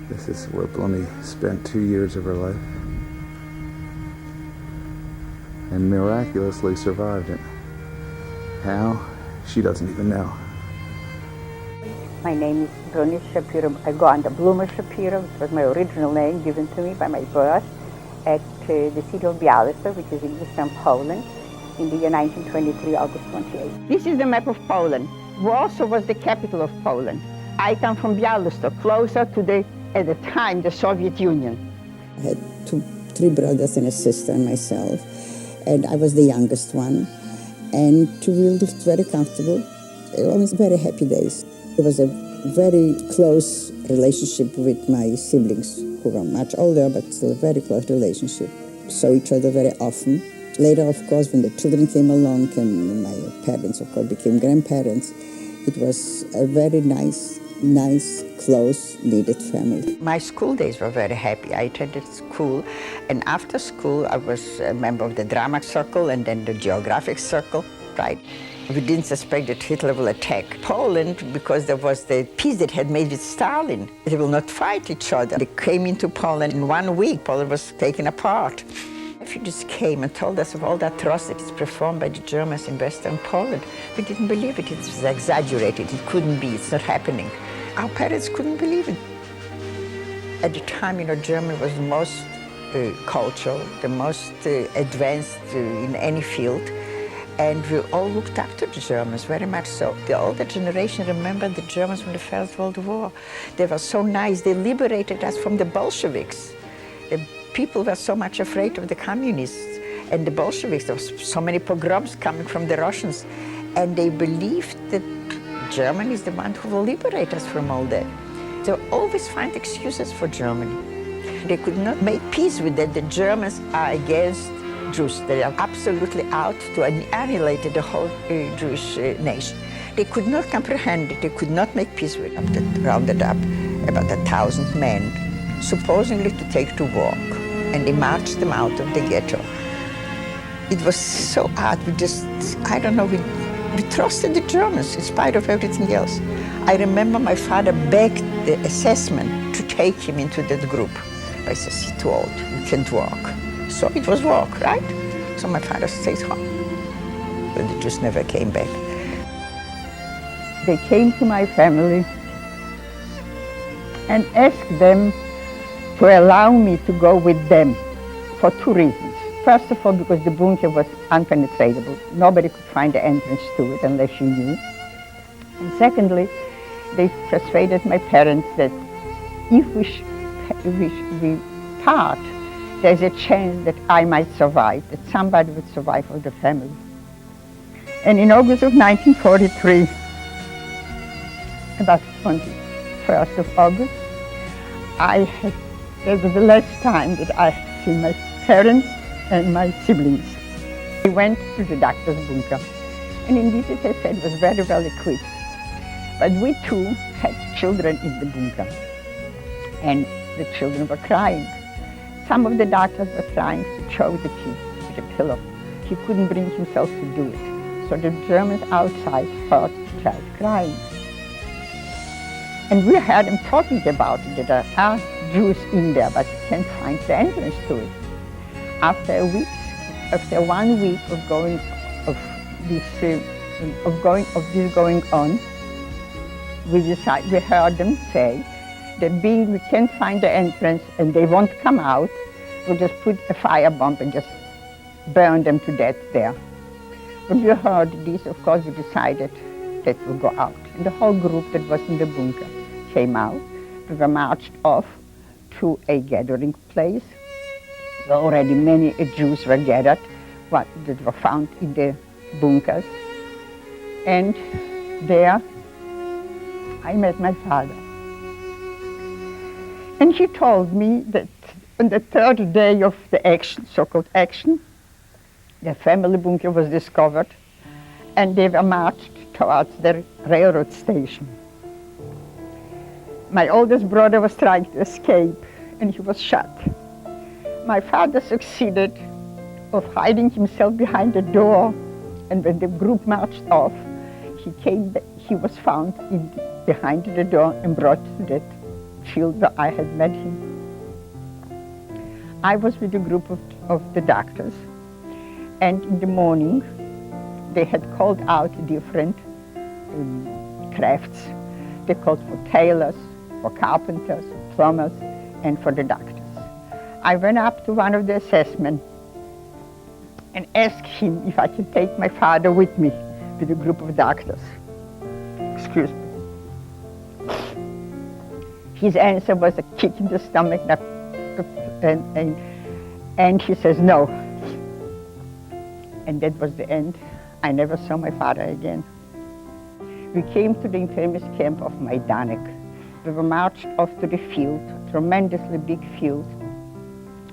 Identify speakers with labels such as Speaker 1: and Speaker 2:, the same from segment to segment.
Speaker 1: This is where Blummy spent 2 years of her life and miraculously survived it. How? She doesn't even know.
Speaker 2: My name is Brunice Shapiro. I go under Bluma Shapiro, which was my original name given to me by my birth, at the city of Białystok, which is in eastern Poland, in the year 1923, August 28. This is the map of Poland. Warsaw was the capital of Poland. I come from Białystok, closer to at the time, the Soviet Union.
Speaker 3: I had three brothers and a sister and myself, and I was the youngest one. And we lived very comfortable, always very happy days. It was a very close relationship with my siblings, who were much older, but still a very close relationship. Saw each other very often. Later, of course, when the children came along and my parents, of course, became grandparents, it was a very nice, close, knitted family.
Speaker 2: My school days were very happy. I attended school, and after school I was a member of the drama circle and then the geographic circle, right? We didn't suspect that Hitler will attack Poland because there was the peace that had made with Stalin. They will not fight each other. They came into Poland in 1 week. Poland was taken apart. Refugees came and told us of all the atrocities performed by the Germans in Western Poland. We didn't believe it. It was exaggerated. It couldn't be. It's not happening. Our parents couldn't believe it. At the time, Germany was the most cultural, the most advanced in any field. And we all looked up to the Germans, very much so. The older generation remembered the Germans from the First World War. They were so nice. They liberated us from the Bolsheviks. The people were so much afraid of the communists and the Bolsheviks. There was so many pogroms coming from the Russians. And they believed that Germany is the one who will liberate us from all that. They always find excuses for Germany. They could not make peace with that. The Germans are against Jews. They are absolutely out to annihilate the whole Jewish nation. They could not comprehend it. They could not make peace with it. They rounded up about 1,000 men, supposedly to take to work, and they marched them out of the ghetto. It was so odd. I don't know, we trusted the Germans in spite of everything else. I remember my father begged the assessment to take him into that group. I said, he's too old, you can't walk. So it was work, right? So my father stayed home. But they just never came back. They came to my family and asked them to allow me to go with them for 2 reasons. First of all, because the bunker was unpenetratable. Nobody could find the entrance to it unless you knew. And secondly, they persuaded my parents that if we part, there's a chance that I might survive, that somebody would survive of the family. And in August of 1943, about 21st of August, that was the last time that I had seen my parents and my siblings. We went to the doctor's bunker, and indeed, as I said, it was very well equipped. But we too had children in the bunker, and the children were crying. Some of the doctors were trying to choke the kid with a pillow. He couldn't bring himself to do it. So the Germans outside heard the child crying. And we heard them talking about it, that there are Jews in there, but you can't find the entrance to it. After 1 week of this going on, we heard them say that being we can't find the entrance and they won't come out, we'll just put a firebomb and just burn them to death there. When we heard this, of course, we decided that we'll go out. And the whole group that was in the bunker came out. We were marched off to a gathering place where already many Jews were gathered that were found in the bunkers. And there I met my father. And he told me that on the 3rd day of the action, so-called action, the family bunker was discovered, and they were marched towards the railroad station. My oldest brother was trying to escape, and he was shot. My father succeeded of hiding himself behind the door, and when the group marched off, he was found behind the door and brought to that field where I had met him. I was with a group of the doctors, and in the morning they had called out different crafts. They called for tailors, for carpenters, for plumbers, and for the doctors. I went up to one of the assessmen and asked him if I could take my father with me, with a group of doctors. Excuse me. His answer was a kick in the stomach, and he says no. And that was the end. I never saw my father again. We came to the infamous camp of Majdanek. We were marched off to the field, tremendously big field.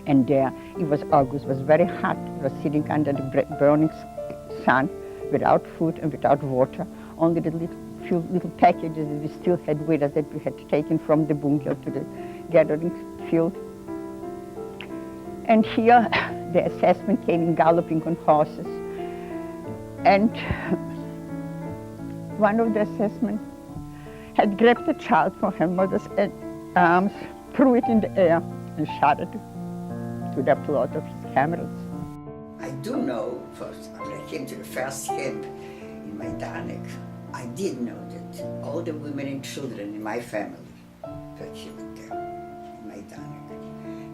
Speaker 2: And there, it was August, it was very hot. We were sitting under the burning sun, without food and without water. Only the few little packages that we still had with us that we had taken from the bunker to the gathering field. And here, the assessment came in galloping on horses. And one of the assessmen had grabbed the child from her mother's arms, threw it in the air, and shot it to the applaud of his comrades. I do know, first, when I came to the first camp in Majdanek, I did know that all the women and children in my family were killed there in Majdanek.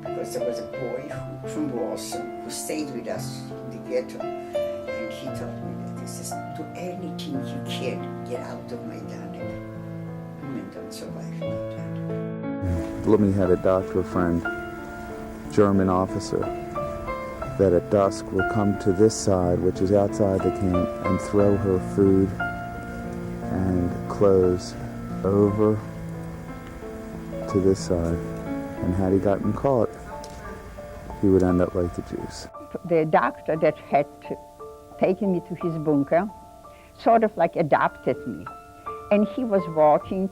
Speaker 2: Because there was a boy from Warsaw who stayed with us in the ghetto, and he told me that he says, do anything you can, get out of Majdanek. Women don't survive Majdanek.
Speaker 1: Lumi had a doctor friend, German officer, that at dusk will come to this side, which is outside the camp, and throw her food and clothes over to this side. And had he gotten caught, he would end up like the Jews.
Speaker 2: The doctor that had taken me to his bunker sort of like adopted me. And he was working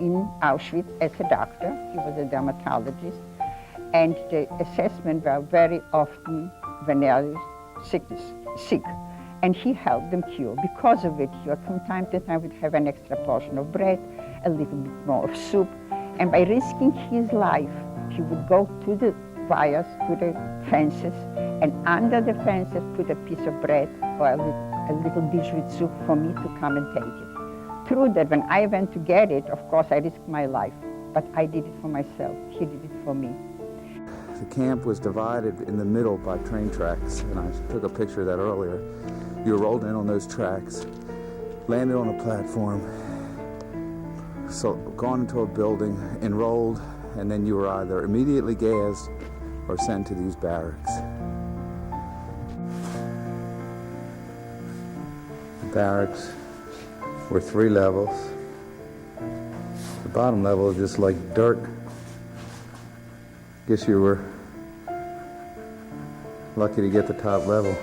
Speaker 2: in Auschwitz as a doctor. He was a dermatologist. And the assessments were very often venereal sick. And he helped them cure. Because of it, he would from time to time would have an extra portion of bread, a little bit more of soup. And by risking his life, he would go to the wires, to the fences, and under the fences put a piece of bread or a little dish with soup for me to come and take it. True that when I went to get it, of course I risked my life, but I did it for myself. He did it for me.
Speaker 1: The camp was divided in the middle by train tracks, and I took a picture of that earlier. You rolled in on those tracks, landed on a platform, so gone into a building, enrolled, and then you were either immediately gassed or sent to these barracks. The barracks were 3 levels. The bottom level is just like dirt. Guess you were lucky to get the top level.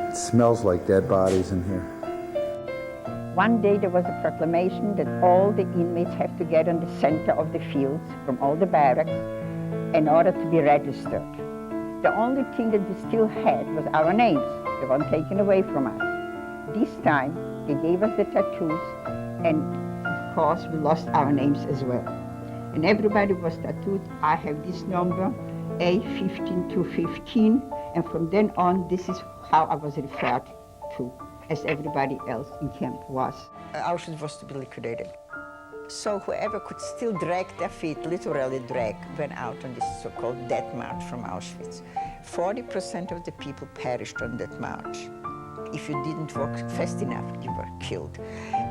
Speaker 1: It smells like dead bodies in here.
Speaker 2: One day there was a proclamation that all the inmates have to get in the center of the fields from all the barracks in order to be registered. The only thing that we still had was our names. They weren't taken away from us. This time they gave us the tattoos, and of course we lost our names as well. And everybody was tattooed. I have this number, A15 to 15, and from then on this is how I was referred to, as everybody else in camp was. Auschwitz was to be liquidated. So whoever could still drag their feet, literally drag, went out on this so-called death march from Auschwitz. 40% of the people perished on that march. If you didn't walk fast enough, you were killed.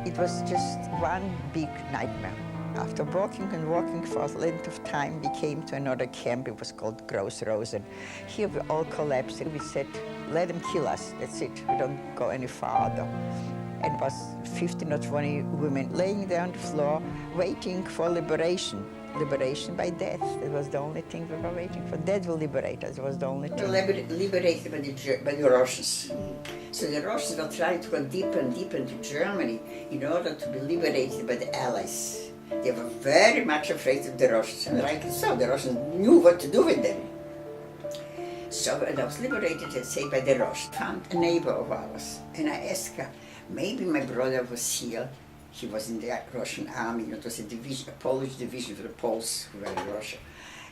Speaker 2: It was just one big nightmare. After walking and walking for a length of time, we came to another camp. It was called Gross Rosen. Here we all collapsed and we said, let them kill us, that's it. We don't go any farther. And it was 15 or 20 women laying there on the floor, waiting for liberation. Liberation by death. It was the only thing we were waiting for. Death will liberate us. It was the only thing.
Speaker 3: Liberated by the Russians. So the Russians were trying to go deeper and deeper into Germany in order to be liberated by the Allies. They were very much afraid of the Russians, and rightly so. The Russians knew what to do with them. So I was liberated, let's say, by the Russians. I found a neighbor of ours, and I asked her, maybe my brother was here He was in the Russian army. It was a division, a Polish division for the Poles who were in Russia.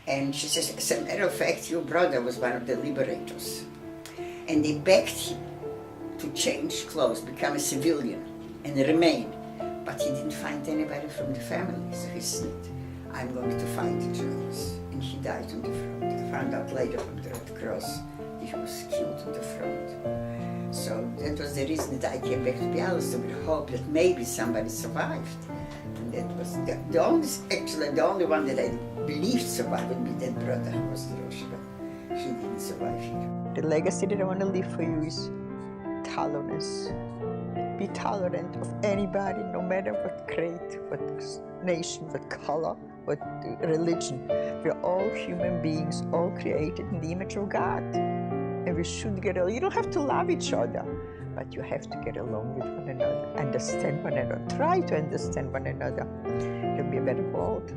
Speaker 3: And she says, as a matter of fact, your brother was one of the liberators. And they begged him to change clothes, become a civilian, and remain. But he didn't find anybody from the family, so he said, I'm going to fight the Germans. And he died on the front. I found out later from the Red Cross that he was killed on the front. So that was the reason that I came back to Bialystok with hope that maybe somebody survived. And that was the only one that I believed survived would be that brother who was in Russia, but he didn't survive here.
Speaker 2: The legacy that I want to leave for you is tolerance. Be tolerant of anybody, no matter what creed, what nation, what color, what religion. We're all human beings, all created in the image of God. And we should get along. You don't have to love each other, but you have to get along with one another, understand one another, try to understand one another. It'll be a better world.